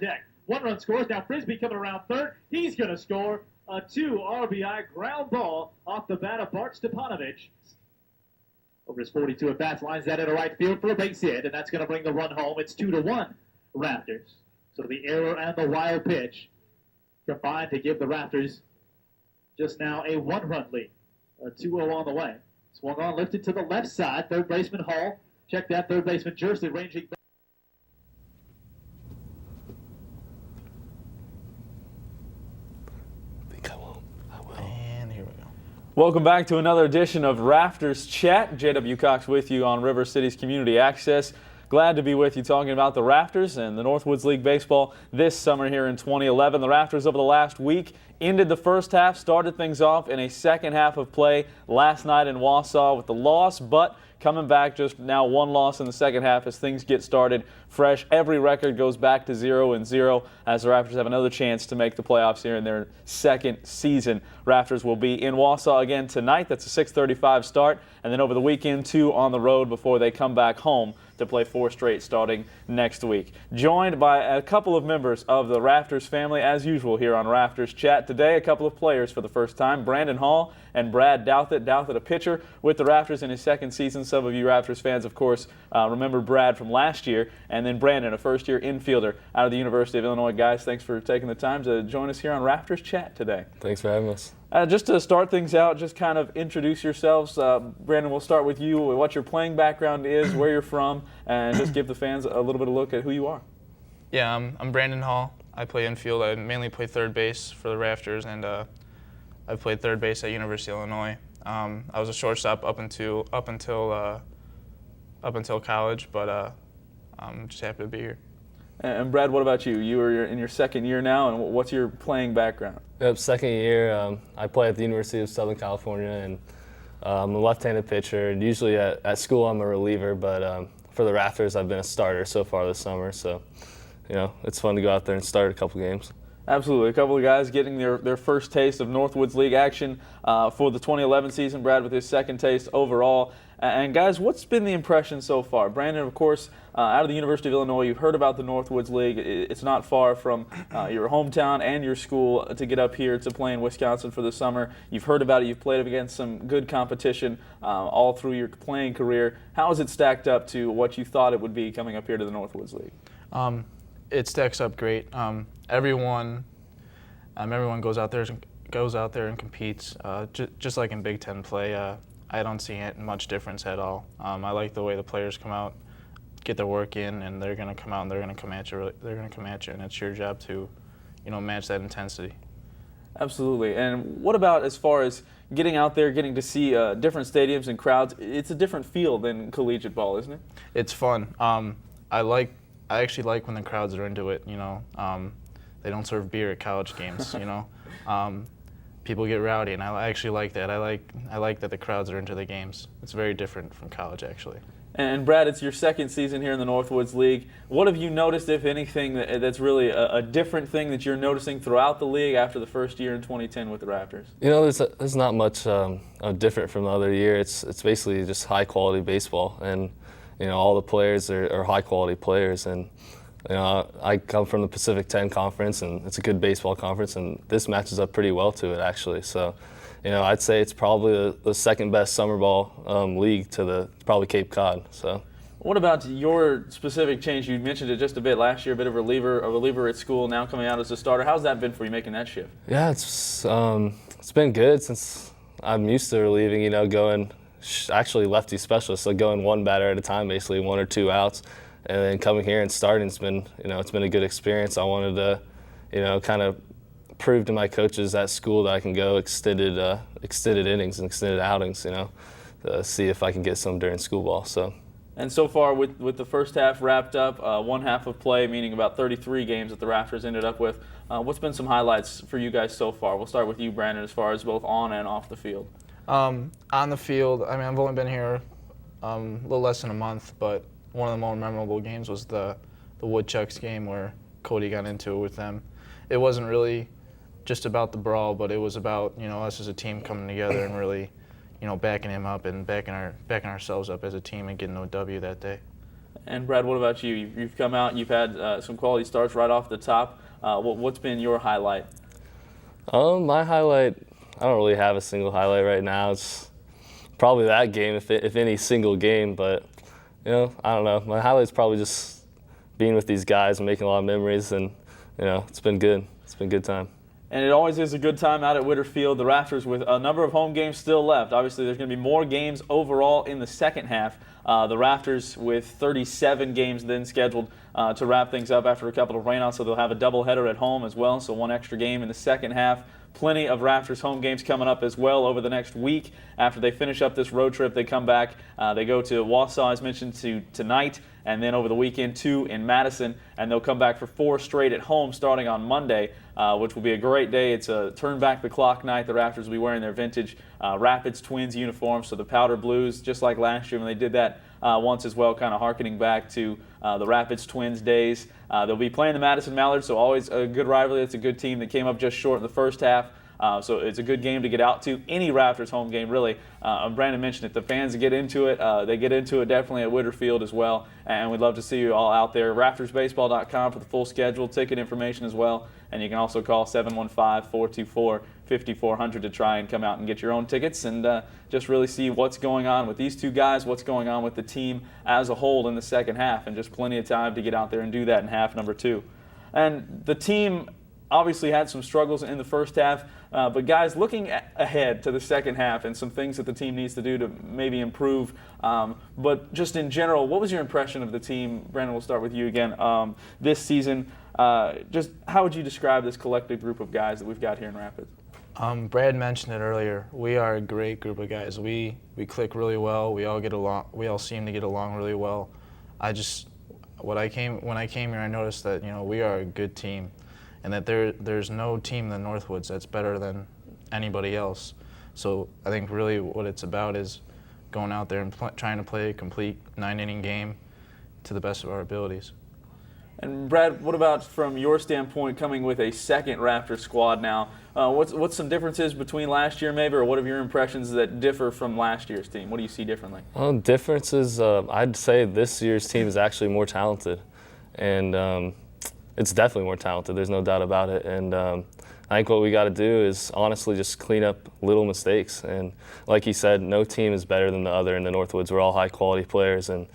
deck. One run scores. Now Frisbee coming around third. He's going to score a 2 RBI ground ball off the bat of Bart Stepanovich. Over his 42 at bats, lines that into right field for a base hit, and that's going to bring the run home. It's 2-1 Rafters. So the error and the wild pitch combined to give the Rafters just now a 1-run lead. A 2-0 on the way. Swung on, lifted to the left side. Third baseman Hohl. Check that third baseman Jersey ranging. Welcome back to another edition of Rafters Chat. J.W Cox with you on River City's Community Access. Glad to be with you talking about the Rafters and the Northwoods League Baseball this summer here in 2011. The Rafters over the last week ended the first half, started things off in a second half of play last night in Wausau with the loss, but coming back just now one loss in the second half as things get started fresh. Every record goes back to 0-0 as the Rafters have another chance to make the playoffs here in their second season. Rafters will be in Wausau again tonight. That's a 6:35 start, and then over the weekend 2 on the road before they come back home to play 4 straight starting next week. Joined by a couple of members of the Rafters family as usual here on Rafters Chat. Today a couple of players for the first time, Brandon Hohl and Brad Douthit. Douthit, a pitcher with the Rafters in his second season. Some of you Rafters fans, of course, remember Brad from last year. And then Brandon, a first-year infielder out of the University of Illinois. Guys, thanks for taking the time to join us here on Rafters Chat today. Thanks for having us. Just to start things out, just kind of introduce yourselves. Brandon, we'll start with you, what your playing background is, where you're from, and just give the fans a little bit of a look at who you are. Yeah, I'm Brandon Hohl. I play infield. I mainly play third base for the Rafters, and I've played third base at University of Illinois. I was a shortstop up until college, but I'm just happy to be here. And Brad, what about you? You are in your second year now, and what's your playing background? Yep, second year. I play at the University of Southern California, and I'm a left-handed pitcher. And usually at school I'm a reliever, but for the Rafters I've been a starter so far this summer. So, it's fun to go out there and start a couple games. Absolutely. A couple of guys getting their first taste of Northwoods League action for the 2011 season. Brad with his second taste overall. And guys, what's been the impression so far? Brandon, of course, out of the University of Illinois, you've heard about the Northwoods League. It's not far from your hometown and your school to get up here to play in Wisconsin for the summer. You've heard about it. You've played against some good competition all through your playing career. How has it stacked up to what you thought it would be coming up here to the Northwoods League? It stacks up great. Everyone goes out there and competes. Just like in Big Ten play, I don't see much difference at all. I like the way the players come out, get their work in, and they're going to come out and they're going to come at you, and it's your job to, match that intensity. Absolutely. And what about as far as getting out there, getting to see different stadiums and crowds? It's a different feel than collegiate ball, isn't it? It's fun. I actually like when the crowds are into it. They don't serve beer at college games. People get rowdy, and I actually like that. I like that the crowds are into the games. It's very different from college, actually. And Brad, it's your second season here in the Northwoods League. What have you noticed, if anything, that's really a different thing that you're noticing throughout the league after the first year in 2010 with the Rafters? There's not much different from the other year. It's basically just high quality baseball, and all the players are high quality players. And I come from the Pacific 10 Conference, and it's a good baseball conference, and this matches up pretty well to it, actually. So, I'd say it's probably the second best summer ball league to probably Cape Cod. So, what about your specific change? You mentioned it just a bit last year, a bit of a reliever at school, now coming out as a starter. How's that been for you, making that shift? Yeah, it's been good since I'm used to relieving. Going actually lefty specialist, so going one batter at a time, basically 1 or 2 outs. And then coming here and starting, it's been a good experience. I wanted to, kind of prove to my coaches at school that I can go extended innings and extended outings, to see if I can get some during school ball. So. And so far, with the first half wrapped up, one half of play, meaning about 33 games that the Rafters ended up with, what's been some highlights for you guys so far? We'll start with you, Brandon, as far as both on and off the field. On the field, I've only been here a little less than a month, but one of the more memorable games was the Woodchucks game where Cody got into it with them. It wasn't really just about the brawl, but it was about us as a team coming together and really backing him up and backing ourselves up as a team and getting a W that day. And Brad, what about you? You've come out and you've had some quality starts right off the top. What's been your highlight? My highlight, I don't really have a single highlight right now. It's probably that game, if any single game. But I don't know. My highlight's probably just being with these guys and making a lot of memories, and it's been good. It's been a good time. And it always is a good time out at Witter Field. The Rafters with a number of home games still left. Obviously, there's going to be more games overall in the second half. The Rafters with 37 games then scheduled to wrap things up after a couple of rainouts, so they'll have a doubleheader at home as well, so one extra game in the second half. Plenty of Rafters home games coming up as well over the next week. After they finish up this road trip, they come back. They go to Wausau, as mentioned, tonight, and then over the weekend, 2 in Madison, and they'll come back for 4 straight at home starting on Monday, which will be a great day. It's a turn back the clock night. The Rafters will be wearing their vintage Rapids Twins uniforms, so the powder blues, just like last year when they did that once as well, kind of harkening back to the Rapids Twins days. They'll be playing the Madison Mallards, so always a good rivalry. It's a good team that came up just short in the first half. So it's a good game to get out to. Any Rafters home game, really. Brandon mentioned it. The fans get into it. They get into it definitely at Witter Field as well. And we'd love to see you all out there. RaftersBaseball.com for the full schedule, ticket information as well. And you can also call 715-424-5400 to try and come out and get your own tickets and just really see what's going on with these two guys, what's going on with the team as a whole in the second half. And just plenty of time to get out there and do that in half number 2. And the team obviously had some struggles in the first half, but guys, looking ahead to the second half and some things that the team needs to do to maybe improve, but just in general, what was your impression of the team? Brandon, we'll start with you again. This season, just how would you describe this collective group of guys that we've got here in Rapids? Brad mentioned it earlier. We are a great group of guys. We click really well. We all get along. We all seem to get along really well. When I came here, I noticed that we are a good team, and that there's no team in the Northwoods that's better than anybody else. So I think really what it's about is going out there and trying to play a complete 9-inning game to the best of our abilities. And Brad, what about from your standpoint, coming with a second Raptor squad now? What's some differences between last year maybe, or what are your impressions that differ from last year's team? What do you see differently? Differences, I'd say this year's team is actually more talented, and it's definitely more talented. There's no doubt about it. And I think what we got to do is honestly just clean up little mistakes. And like he said, no team is better than the other in the Northwoods. We're all high-quality players, and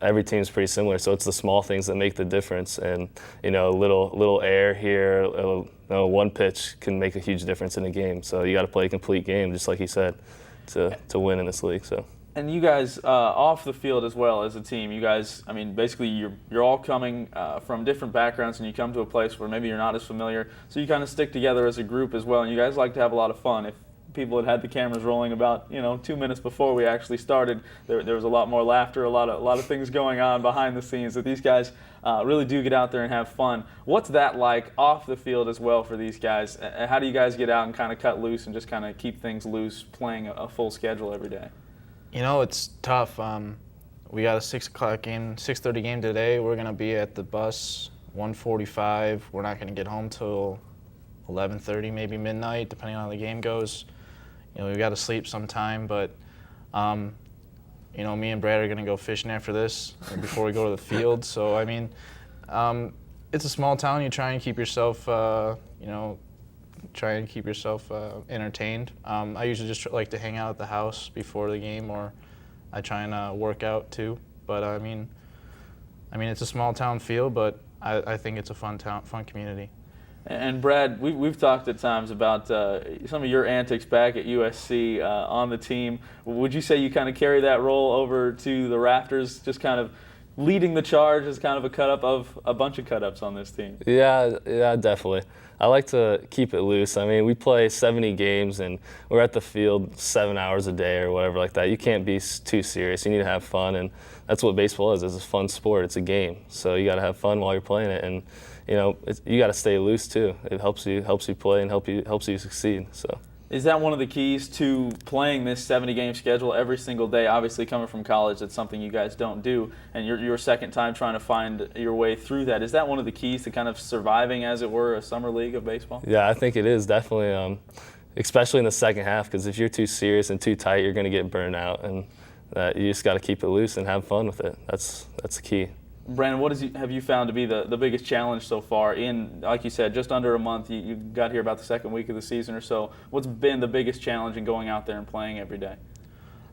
every team is pretty similar. So it's the small things that make the difference. And a little air here, one pitch can make a huge difference in a game. So you got to play a complete game, just like he said, to win in this league. So. And you guys, off the field as well as a team, you guys, I mean, basically you're all coming from different backgrounds, and you come to a place where maybe you're not as familiar, so you kind of stick together as a group as well, and you guys like to have a lot of fun. If people had the cameras rolling about 2 minutes before we actually started, there was a lot more laughter, a lot of things going on behind the scenes, that these guys really do get out there and have fun. What's that like off the field as well for these guys? How do you guys get out and kind of cut loose and just kind of keep things loose playing a full schedule every day? It's tough. We got a 6:30 game today. We're gonna be at the bus 1:45. We're not gonna get home till 11:30, maybe midnight, depending on how the game goes. We got to sleep sometime, but me and Brad are gonna go fishing after this before we go to the field. So I mean, it's a small town. You try and keep yourself, entertained. I usually just like to hang out at the house before the game, or I try and work out too. But I mean, it's a small town feel, but I think it's a fun community. And Brad, we've talked at times about some of your antics back at USC on the team. Would you say you kind of carry that role over to the Rafters, just kind of leading the charge as kind of a cut-up of a bunch of cut-ups on this team? Yeah, definitely. I like to keep it loose. I mean, we play 70 games, and we're at the field 7 hours a day or whatever like that. You can't be too serious. You need to have fun, and that's what baseball is. It's a fun sport. It's a game. So you got to have fun while you're playing it, and you got to stay loose too. It helps you play and helps you succeed. So. Is that one of the keys to playing this 70-game schedule every single day? Obviously, coming from college, that's something you guys don't do, and your second time trying to find your way through that. Is that one of the keys to kind of surviving, as it were, a summer league of baseball? Yeah, I think it is, definitely, especially in the second half, because if you're too serious and too tight, you're going to get burned out. And that you just got to keep it loose and have fun with it. That's the key. Brandon, what have you found to be the biggest challenge so far in, like you said, just under a month? You got here about the second week of the season or so. What's been the biggest challenge in going out there and playing every day?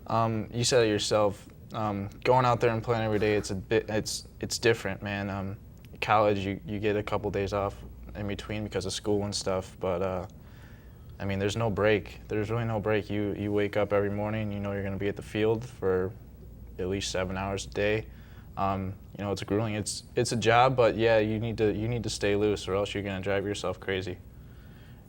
You said it yourself. Going out there and playing every day, it's different, man. College, you get a couple days off in between because of school and stuff, but I mean, there's no break. There's really no break. You wake up every morning, you know you're going to be at the field for at least 7 hours a day. You know, it's grueling. It's a job, but yeah, you need to stay loose, or else you're going to drive yourself crazy.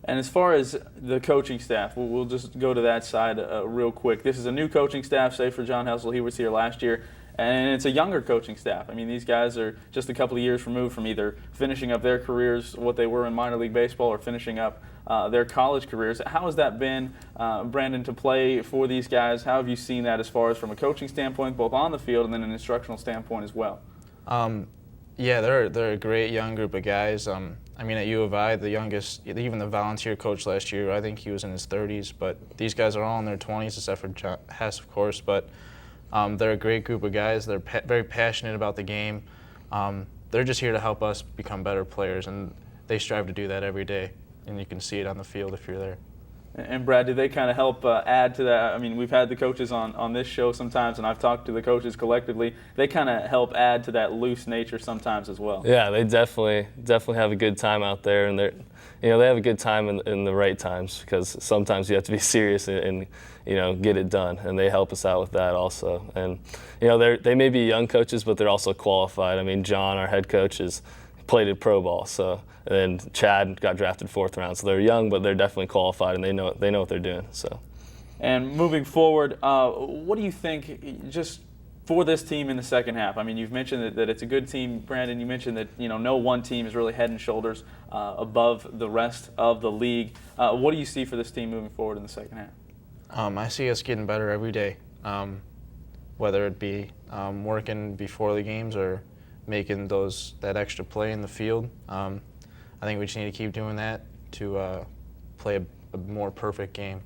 And as far as the coaching staff, we'll just go to that side real quick. This is a new coaching staff, say for John Hessel. He was here last year, and it's a younger coaching staff. I mean, these guys are just a couple of years removed from either finishing up their careers, what they were in minor league baseball, or finishing up their college careers. How has that been, Brandon, to play for these guys? How have you seen that as far as from a coaching standpoint, both on the field and then an instructional standpoint as well? Yeah, they're a great young group of guys. I mean, at U of I, the youngest, even the volunteer coach last year, I think he was in his 30s. But these guys are all in their 20s, except for John Hess, of course. But they're a great group of guys. They're very passionate about the game. They're just here to help us become better players, and they strive to do that every day. And you can see it on the field if you're there. And Brad, do they kind of help add to that? I mean, we've had the coaches on this show sometimes, and I've talked to the coaches collectively. They kind of help add to that loose nature sometimes as well. Yeah, they definitely have a good time out there, and they have a good time in the right times, because sometimes you have to be serious and get it done, and they help us out with that also. And they may be young coaches, but they're also qualified. I mean, John, our head coach, has played at pro ball, so. And Chad got drafted 4th round, so they're young, but they're definitely qualified, and they know what they're doing. So. And moving forward, what do you think just for this team in the second half? I mean, you've mentioned that it's a good team, Brandon. You mentioned that no one team is really head and shoulders above the rest of the league. What do you see for this team moving forward in the second half? I see us getting better every day, whether it be working before the games or making that extra play in the field. I think we just need to keep doing that to play a more perfect game.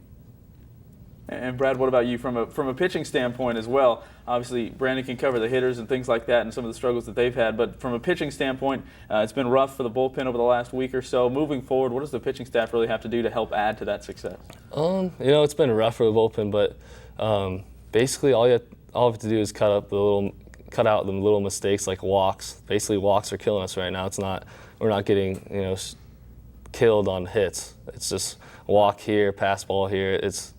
And Brad, what about you from a pitching standpoint as well? Obviously, Brandon can cover the hitters and things like that and some of the struggles that they've had. But from a pitching standpoint, it's been rough for the bullpen over the last week or so. Moving forward, what does the pitching staff really have to do to help add to that success? It's been rough for the bullpen, but basically all you have to do is cut out the little mistakes like walks. Basically, walks are killing us right now. We're not getting killed on hits. It's just walk here, pass ball here. It's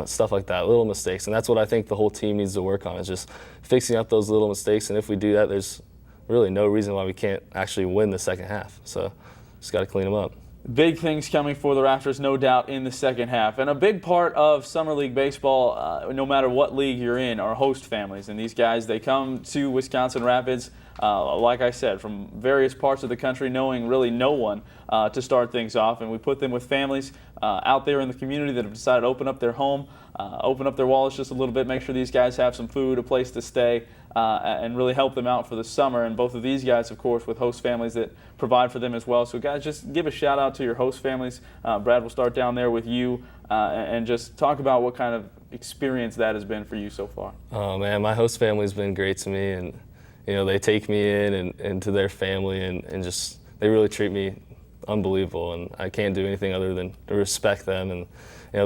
stuff like that, little mistakes, and that's what I think the whole team needs to work on, is just fixing up those little mistakes. And if we do that, there's really no reason why we can't actually win the second half. So just got to clean them up. Big things coming for the Rafters, no doubt, in the second half. And a big part of Summer League baseball, no matter what league you're in, are host families. And these guys, they come to Wisconsin Rapids, like I said, from various parts of the country, knowing really no one to start things off. And we put them with families out there in the community that have decided to open up their home, open up their wallets just a little bit, make sure these guys have some food, a place to stay, and really help them out for the summer. And both of these guys, of course, with host families that provide for them as well. So guys, just give a shout out to your host families. Brad, we'll start down there with you and just talk about what kind of experience that has been for you so far. Oh man, my host family's been great to me, and they take me in and into their family, and just they really treat me unbelievable, and I can't do anything other than to respect them. And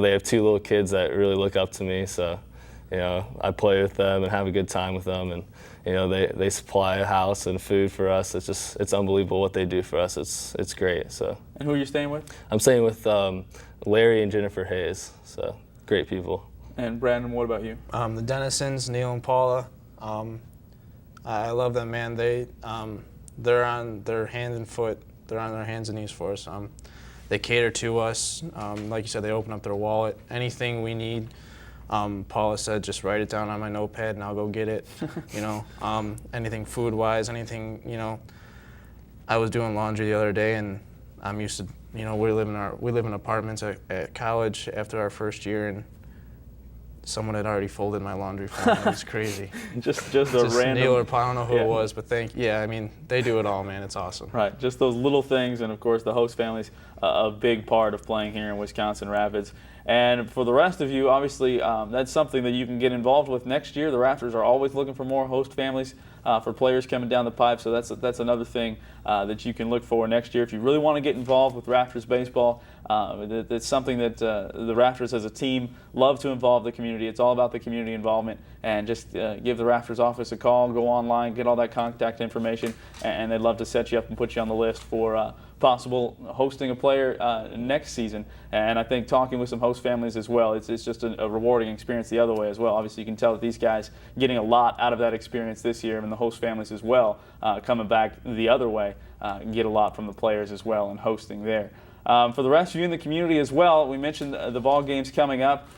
they have 2 little kids that really look up to me, so I play with them and have a good time with them, and they supply a house and food for us. It's unbelievable what they do for us. It's great. So. And who are you staying with? I'm staying with Larry and Jennifer Hayes. So great people. And Brandon, what about you? The Dennisons, Neil and Paula. I love them, man. They're on their hand and foot. They're on their hands and knees for us. They cater to us. Like you said, they open up their wallet. Anything we need. Paula said, just write it down on my notepad and I'll go get it. Anything food-wise, anything. I was doing laundry the other day, and I'm used to. We live in apartments at college after our first year, and someone had already folded my laundry for me. It was crazy. just a random. Neil or Paul, I don't know who it was, but I mean, they do it all, man. It's awesome. Right, just those little things, and of course the host family's a big part of playing here in Wisconsin Rapids. And for the rest of you, obviously, that's something that you can get involved with next year. The Rafters are always looking for more host families for players coming down the pipe, so that's another thing that you can look for next year. If you really want to get involved with Rafters baseball, it's something that the Rafters as a team love to involve the community. It's all about the community involvement, and just give the Rafters office a call, go online, get all that contact information, and they'd love to set you up and put you on the list for possible hosting a player next season. And I think talking with some host families as well, it's just a rewarding experience the other way as well. Obviously, you can tell that these guys getting a lot out of that experience this year, and the host families as well coming back the other way get a lot from the players as well and hosting there. For the rest of you in the community as well, we mentioned the ball games coming up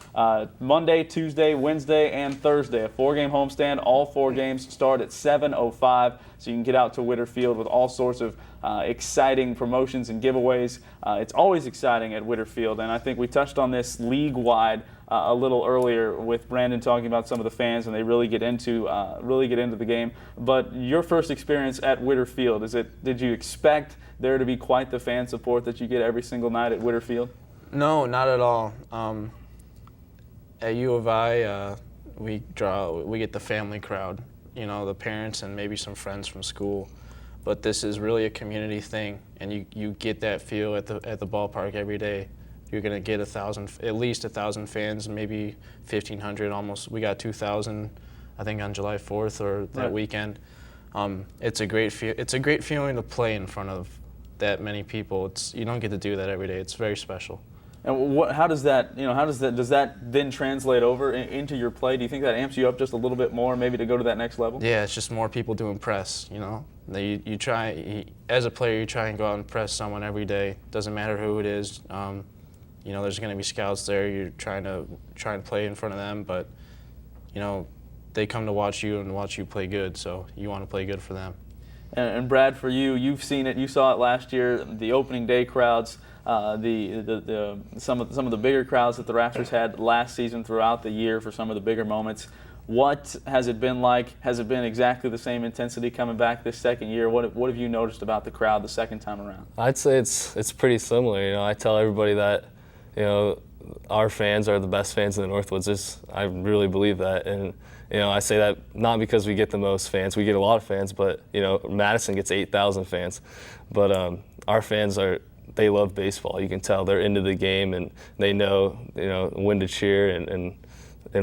Monday, Tuesday, Wednesday, and Thursday. A 4-game homestand. All 4 games start at 7:05, so you can get out to Witter Field with all sorts of exciting promotions and giveaways. It's always exciting at Witter Field, and I think we touched on this league-wide a little earlier with Brandon talking about some of the fans, and they really get into the game. But your first experience at Witter Field, did you expect there to be quite the fan support that you get every single night at Witter Field? No, not at all. At U of I, we get the family crowd, the parents and maybe some friends from school. But this is really a community thing, and you get that feel at the ballpark every day. You're gonna get at least 1,000 fans, maybe 1,500 almost. We got 2,000, I think, on July 4th or that weekend. It's a great feeling to play in front of that many people. You don't get to do that every day. It's very special. And how does that then translate over into your play? Do you think that amps you up just a little bit more, maybe to go to that next level? Yeah, it's just more people to impress. You try as a player, you try and go out and impress someone every day. Doesn't matter who it is. There's going to be scouts there. You're trying to play in front of them, but they come to watch you and watch you play good. So you want to play good for them. And Brad, for you, you've seen it. You saw it last year. The opening day crowds, some of the bigger crowds that the Rafters had last season throughout the year for some of the bigger moments. What has it been like? Has it been exactly the same intensity coming back this second year? What have you noticed about the crowd the second time around? I'd say it's pretty similar. I tell everybody that our fans are the best fans in the Northwoods. I really believe that, and I say that not because we get the most fans. We get a lot of fans, but Madison gets 8,000 fans. But our fans they love baseball. You can tell they're into the game, and they know when to cheer and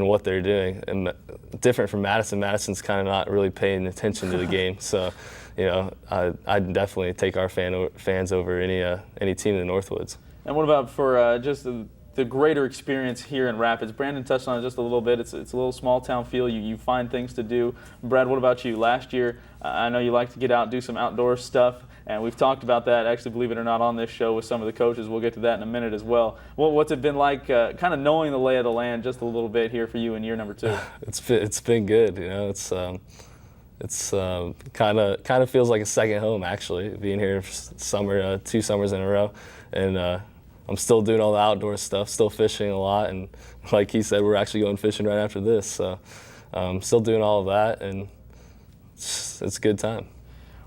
what they're doing. And different from Madison. Madison's kind of not really paying attention to the game. So I'd definitely take our fans over any team in the Northwoods. And what about for just the greater experience here in Rapids? Brandon touched on it just a little bit. It's a little small town feel. You find things to do. Brad, what about you? Last year, I know you like to get out and do some outdoor stuff, and we've talked about that, actually, believe it or not, on this show with some of the coaches. We'll get to that in a minute as well. What's it been like kind of knowing the lay of the land just a little bit here for you in year number 2? It's been good. It's kind of feels like a second home, actually, being here for 2 summers in a row. And I'm still doing all the outdoor stuff, still fishing a lot, and like he said, we're actually going fishing right after this. So still doing all of that, and it's a good time.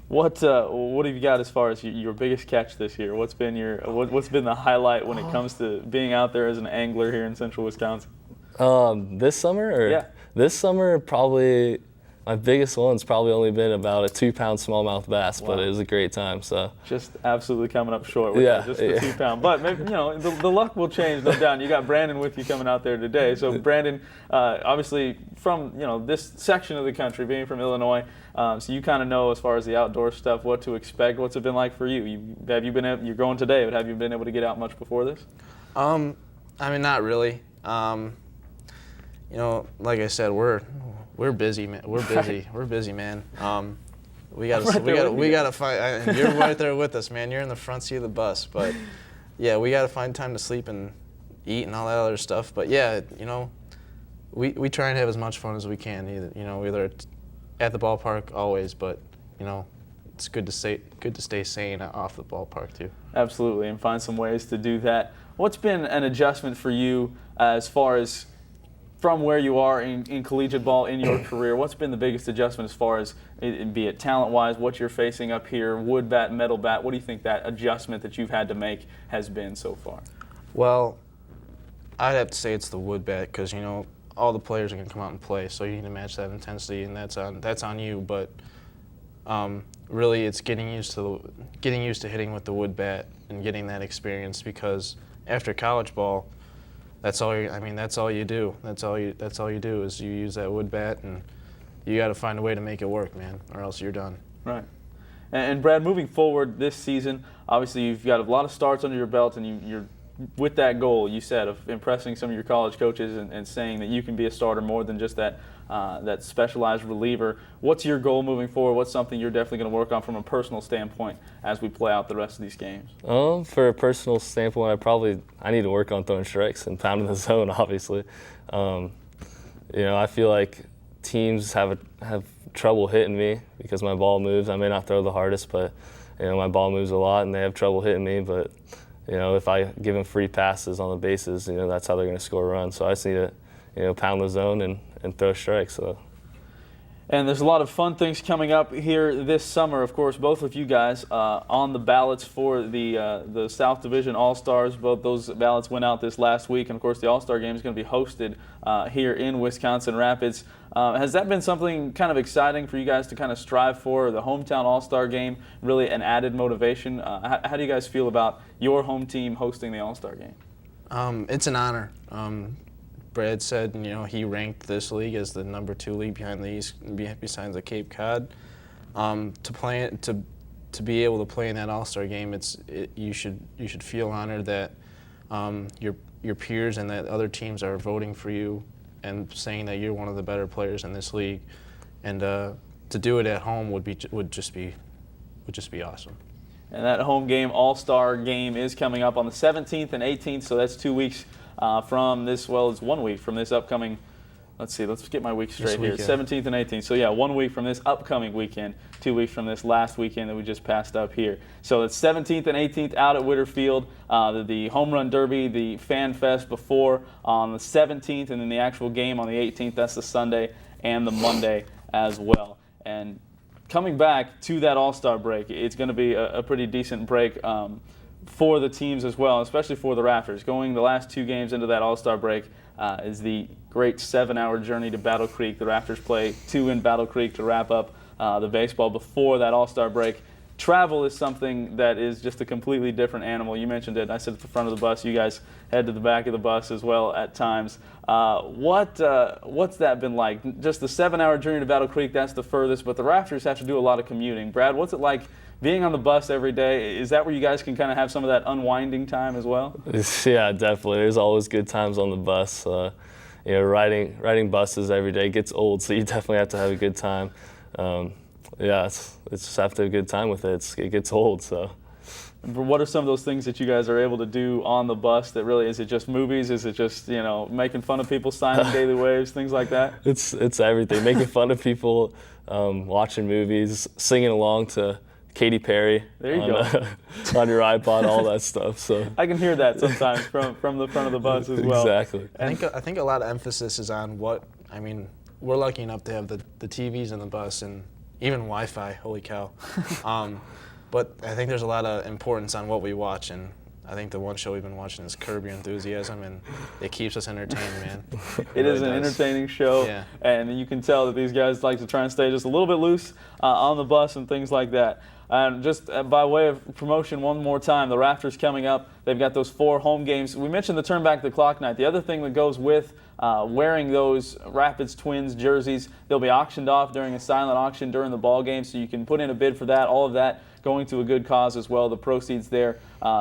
What have you got as far as your biggest catch this year? What's been the highlight when it comes to being out there as an angler here in Central Wisconsin? This summer? Yeah. This summer, probably my biggest one's probably only been about a 2-pound smallmouth bass, Wow. But it was a great time. So just absolutely coming up short with that, just the 2-pound. But maybe the luck will change, no doubt. You got Brandon with you coming out there today. So Brandon, obviously from this section of the country, being from Illinois, so you kind of know as far as the outdoor stuff what to expect. What's it been like for you? You're going today, but have you been able to get out much before this? Not really. Like I said, we're busy, man. We're busy. We're busy, man. We gotta find. You're right there with us, man. You're in the front seat of the bus, but yeah, we gotta find time to sleep and eat and all that other stuff. But yeah, we try and have as much fun as we can. Either at the ballpark always, but it's good to stay sane off the ballpark too. Absolutely, and find some ways to do that. What's been an adjustment for you as far as from where you are in collegiate ball in your career? What's been the biggest adjustment as far as, be it talent-wise, what you're facing up here, wood bat, metal bat? What do you think that adjustment that you've had to make has been so far? Well, I'd have to say it's the wood bat because, all the players are going to come out and play, so you need to match that intensity, and that's on you. But really, it's getting used to hitting with the wood bat and getting that experience because after college ball, that's all you do. That's all you do is you use that wood bat, and you got to find a way to make it work, man, or else you're done. Right. And Brad, moving forward this season, obviously you've got a lot of starts under your belt, and you're with that goal you said of impressing some of your college coaches and saying that you can be a starter more than just that specialized reliever. What's your goal moving forward? What's something you're definitely going to work on from a personal standpoint as we play out the rest of these games? For a personal standpoint, I need to work on throwing strikes and pounding the zone, obviously. I feel like teams have trouble hitting me because my ball moves. I may not throw the hardest, but my ball moves a lot and they have trouble hitting me. But if I give them free passes on the bases, that's how they're going to score runs. So I just need to pound the zone and throw strikes. So. And there's a lot of fun things coming up here this summer. Of course, both of you guys on the ballots for the South Division All-Stars. Both those ballots went out this last week. And, of course, the All-Star Game is going to be hosted here in Wisconsin Rapids. Has that been something kind of exciting for you guys to kind of strive for, the hometown All-Star Game, really an added motivation? How do you guys feel about your home team hosting the All-Star Game? It's an honor. Brad said, he ranked this league as the number 2 league behind the East, besides the Cape Cod. To be able to play in that All-Star game, you should feel honored that your peers and that other teams are voting for you and saying that you're one of the better players in this league, and to do it at home would just be awesome. And that home game, All-Star game, is coming up on the 17th and 18th, so that's 2 weeks from this. Well, it's 1 week from this upcoming. Let's get my week straight here. 17th and 18th. So, 1 week from this upcoming weekend, 2 weeks from this last weekend that we just passed up here. So, it's 17th and 18th out at Whitterfield. The Home Run Derby, the Fan Fest before on the 17th, and then the actual game on the 18th. That's the Sunday and the Monday as well. And coming back to that All-Star break, it's going to be a pretty decent break for the teams as well, especially for the Rafters. Going the last 2 games into that All-Star break is the great 7-hour journey to Battle Creek. The Rafters play 2 in Battle Creek to wrap up the baseball before that All-Star break. Travel is something that is just a completely different animal. You mentioned it. I sit at the front of the bus. You guys head to the back of the bus as well at times. What's that been like? Just the 7-hour journey to Battle Creek, that's the furthest, but the Rafters have to do a lot of commuting. Brad, what's it like being on the bus every day? Is that where you guys can kind of have some of that unwinding time as well? Yeah, definitely. There's always good times on the bus. Riding buses every day gets old, so you definitely have to have a good time. It's just have to have a good time with it. It gets old, so. What are some of those things that you guys are able to do on the bus that really, is it just movies? Is it just, making fun of people signing daily waves, things like that? It's everything. Making fun of people, watching movies, singing along to Katy Perry. There you go. On your iPod, all that stuff. So I can hear that sometimes from the front of the bus as well. Exactly. I think a lot of emphasis is on we're lucky enough to have the TVs in the bus and even Wi-Fi. Holy cow. But I think there's a lot of importance on what we watch, and I think the one show we've been watching is Curb Your Enthusiasm, and it keeps us entertained, man. It is an entertaining show, yeah. And you can tell that these guys like to try and stay just a little bit loose on the bus and things like that. And just by way of promotion one more time, the Rafters coming up, they've got those 4 home games. We mentioned the turn back the clock night. The other thing that goes with wearing those Rapids Twins jerseys, they'll be auctioned off during a silent auction during the ball game, so you can put in a bid for that. All of that going to a good cause as well. The proceeds there,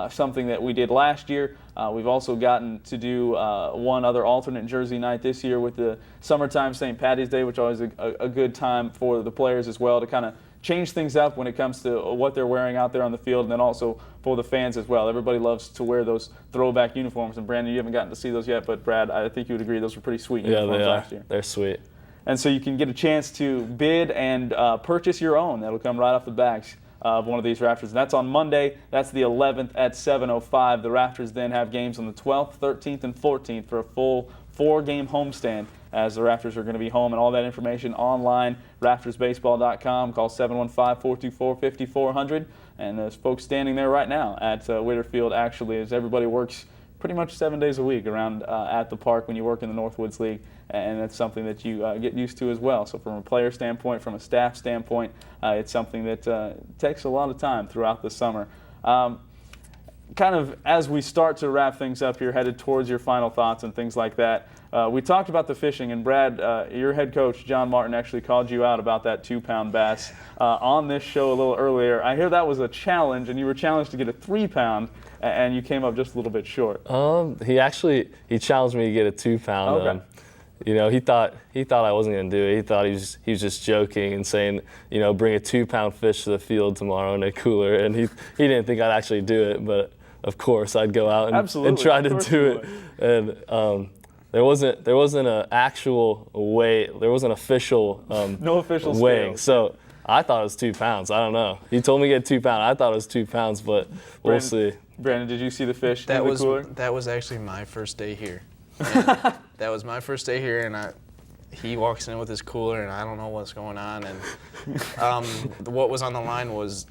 something that we did last year. We've also gotten to do one other alternate jersey night this year with the summertime St. Patty's Day, which is always a good time for the players as well to kind of change things up when it comes to what they're wearing out there on the field, and then also for the fans as well. Everybody loves to wear those throwback uniforms, and Brandon, you haven't gotten to see those yet, but Brad, I think you would agree those were pretty sweet uniforms last year. They're sweet. And so you can get a chance to bid and purchase your own. That'll come right off the backs of one of these Rafters. And that's on Monday. That's the 11th at 7:05. The Rafters then have games on the 12th, 13th, and 14th for a full 4-game homestand, as the Rafters are going to be home. And all that information online, raftersbaseball.com. Call 715-424-5400. And there's folks standing there right now at Whitterfield, actually, as everybody works pretty much 7 days a week around at the park when you work in the Northwoods League, and that's something that you get used to as well. So from a player standpoint, from a staff standpoint, it's something that takes a lot of time throughout the summer. Kind of as we start to wrap things up here, headed towards your final thoughts and things like that, we talked about the fishing, and Brad, your head coach, John Martin, actually called you out about that 2-pound bass on this show a little earlier. I hear that was a challenge, and you were challenged to get a 3-pound, and you came up just a little bit short. He challenged me to get a 2-pound. Okay. You know, he thought I wasn't going to do it. He thought he was just joking and saying, you know, bring a 2-pound fish to the field tomorrow in a cooler, and he didn't think I'd actually do it, but of course I'd go out and try to do it. And there wasn't an actual weight. There wasn't official no official weighing. scale. So I thought it was 2 pounds. I don't know. He told me to get 2 pounds. I thought it was 2 pounds, but we'll see. Brandon, did you see the fish in the cooler? That was actually my first day here. That was my first day here, and he walks in with his cooler, and I don't know what's going on. And what was on the line was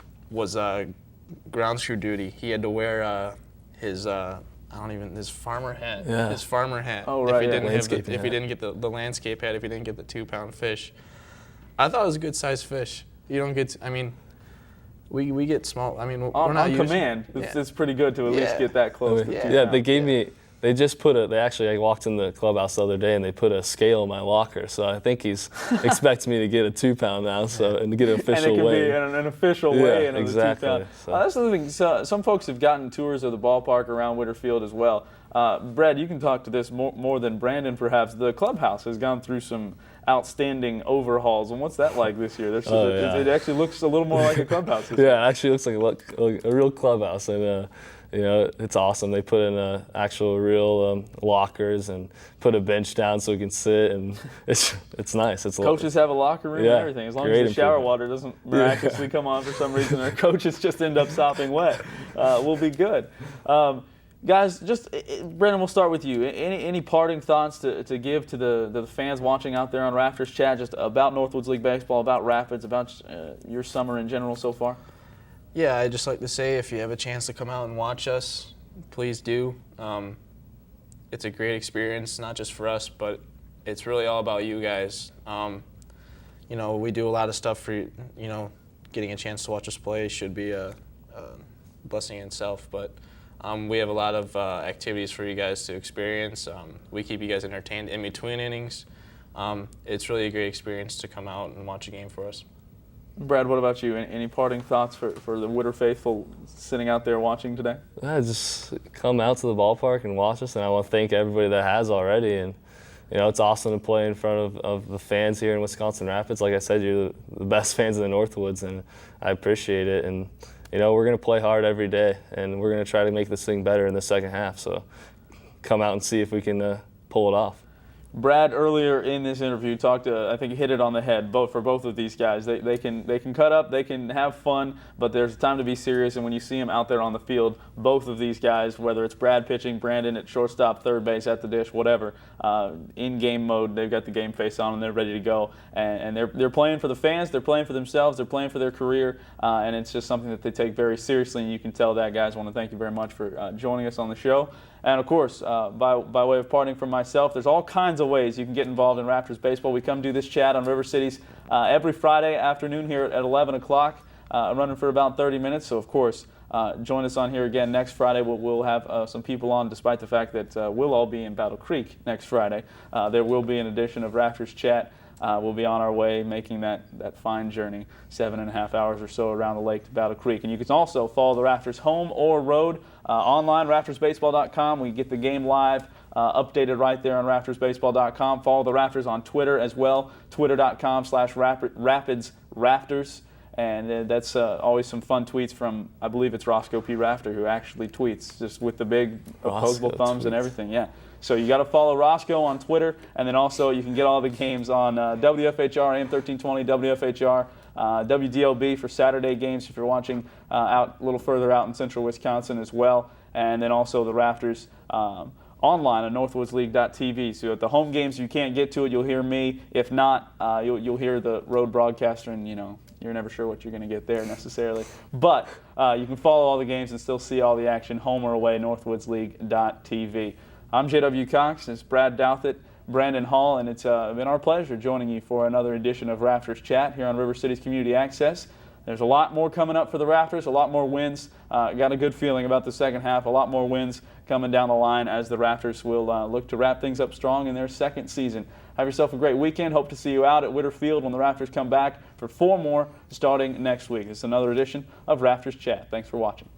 ground crew duty. He had to wear his farmer hat. Yeah. His farmer hat. Oh, right. If he didn't get the landscape hat, if he didn't get the 2-pound fish. I thought it was a good sized fish. You don't get. We get small. I mean, we're not on command. It's pretty good to at least get that close. They just I walked in the clubhouse the other day and they put a scale in my locker. So I think he's expects me to get a 2-pound now, and to get an official weigh. And it could be an official weigh in exactly. of the 2-pound. That's the thing. So, some folks have gotten tours of the ballpark around Whitterfield as well. Brad, you can talk to this more than Brandon perhaps. The clubhouse has gone through some outstanding overhauls, and what's that like this year? It actually looks a little more like a clubhouse. It actually looks like a real clubhouse, and it's awesome. They put in actual real lockers and put a bench down so we can sit, and it's nice. Coaches have a locker room and everything. As long as the shower water doesn't miraculously come on for some reason, and our coaches just end up sopping wet, we'll be good. Guys, Brendan, we'll start with you. Any parting thoughts to give to the fans watching out there on Rafters Chat, just about Northwoods League Baseball, about Rapids, about your summer in general so far? Yeah, I'd just like to say if you have a chance to come out and watch us, please do. It's a great experience, not just for us, but it's really all about you guys. We do a lot of stuff for getting a chance to watch us play should be a blessing in itself, but we have a lot of activities for you guys to experience. We keep you guys entertained in between innings. It's really a great experience to come out and watch a game for us. Brad, what about you? Any parting thoughts for the Whitter faithful sitting out there watching today? Just come out to the ballpark and watch us, and I want to thank everybody that has already. And it's awesome to play in front of the fans here in Wisconsin Rapids. Like I said, you're the best fans in the Northwoods, and I appreciate it. And we're going to play hard every day, and we're going to try to make this thing better in the second half. So come out and see if we can pull it off. Brad, earlier in this interview, I think he hit it on the head. For both of these guys, they can cut up, they can have fun, but there's time to be serious. And when you see them out there on the field, both of these guys, whether it's Brad pitching, Brandon at shortstop, third base, at the dish, whatever, in game mode, they've got the game face on and they're ready to go. And they're playing for the fans, they're playing for themselves, they're playing for their career, and it's just something that they take very seriously. And you can tell that, guys. I want to thank you very much for joining us on the show. And of course, by way of parting from myself, there's all kinds of ways you can get involved in Rafters baseball. We come do this chat on River Cities every Friday afternoon here at 11 o'clock, running for about 30 minutes. So of course, join us on here again next Friday. We'll have some people on, despite the fact that we'll all be in Battle Creek next Friday. There will be an edition of Rafters Chat. We'll be on our way making that fine journey, 7.5 hours or so around the lake to Battle Creek. And you can also follow the Rafters home or road online, raftersbaseball.com. We get the game live, updated right there on raftersbaseball.com. Follow the Rafters on Twitter as well, twitter.com/RapidsRafters. And that's always some fun tweets from, I believe it's Roscoe P. Rafter, who actually tweets, just with the big opposable thumbs and everything. Yeah. So you got to follow Roscoe on Twitter, and then also you can get all the games on WFHR, AM 1320, WFHR, WDLB for Saturday games if you're watching out a little further out in central Wisconsin as well. And then also the Rafters online on northwoodsleague.tv. So at the home games you can't get to it, you'll hear me. If not, you'll hear the road broadcaster, and you're never sure what you're going to get there necessarily. But you can follow all the games and still see all the action home or away, northwoodsleague.tv. I'm J.W. Cox. It's Brad Douthit, Brandon Hohl, and it's been our pleasure joining you for another edition of Rafters Chat here on River City's Community Access. There's a lot more coming up for the Rafters, a lot more wins. Got a good feeling about the second half, a lot more wins coming down the line as the Rafters will look to wrap things up strong in their second season. Have yourself a great weekend. Hope to see you out at Witter Field when the Rafters come back for 4 more starting next week. It's another edition of Rafters Chat. Thanks for watching.